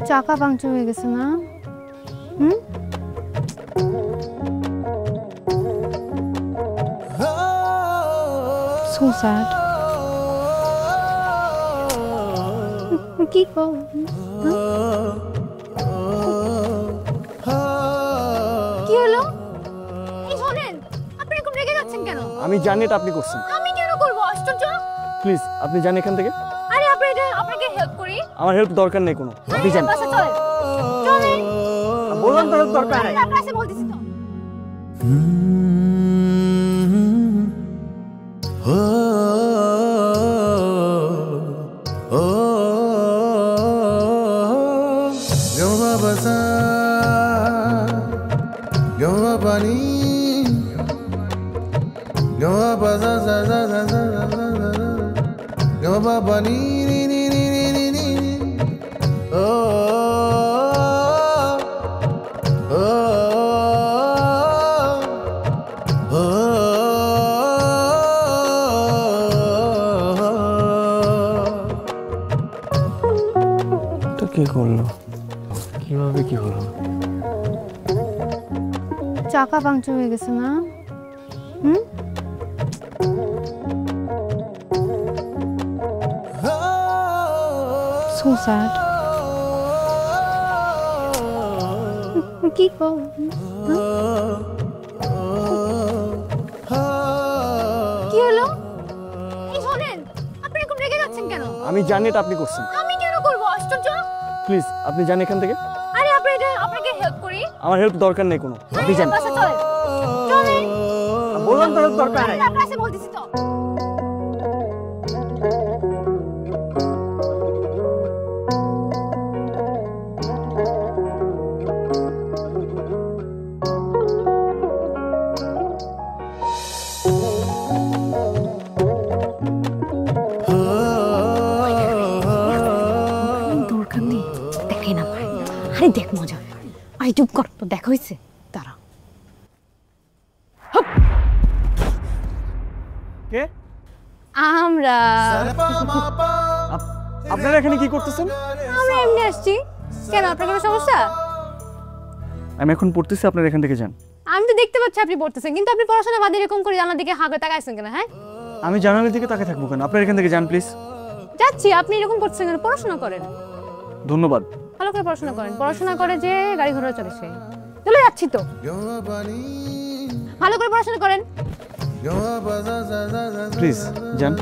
চাকা পাংচার হয়ে গেছে না? So sad. কি কর? কি হলো? এই শোনেন, আপনি এরকম রেগে যাচ্ছেন কেন? আমি জানি এটা আপনি করছেন। আমি কেন করব? আশ্চর্য। প্লিজ আপনি যান এখান থেকে। আরে আপনাকে হেল্প করি। আমার হেল্প দরকার নেই কোনো। আপনি যান। বাসা চলেন। চলেন। বললাম তো হেল্প দরকার নেই। আপনার কাছে বলতেছি তো। কি করলো? কিভাবে কি হলো? চাকা পাংচার হয়ে গেছে না? So sad. কি কর? কি হলো? এই শোনেন, আপনি এরকম রেগে যাচ্ছেন কেন? আমি জানি এটা আপনি করছেন। আমি কেন করব? আশ্চর্য। প্লিজ আপনি যান এখান থেকে। আরে আপনাকে হেল্প করি। আমার হেল্প দরকার নেই কোনো। আপনি যান। বাসা চলেন। চলেন। বললাম তো হেল্প দরকার নেই। আপনার কাছে বলতেছি তো। আরে দেখ মজা। আরে চুপ কর, তো দেখা হয়েছে তারা। কে? আমরা। আপনারা এখানে কি করতেছেন? আমরা এমনি আসছি। কেন, আপনার কোনো সমস্যা? আমি এখন পড়তেছি, আপনারা এখান থেকে যান। আমি তো দেখতে পাচ্ছি আপনি পড়তেছেন, কিন্তু আপনি পড়াশোনা বাদ এরকম করে জানার দিকে হাঁ করে তাকাইছেন কেন? হ্যাঁ, আমি জানালার দিকে তাকিয়ে থাকবো কেন? আপনারা এখান থেকে যান প্লিজ। যাচ্ছি। আপনি এরকম করছেন কেন? পড়াশোনা করেন। ধন্যবাদ। ভালো করে পড়াশোনা করেন। পড়াশোনা করে যে গাড়ি ঘোড়া চলে সে। চলে যাচ্ছি তো। ভালো করে পড়াশোনা করেন। প্লিজ যান।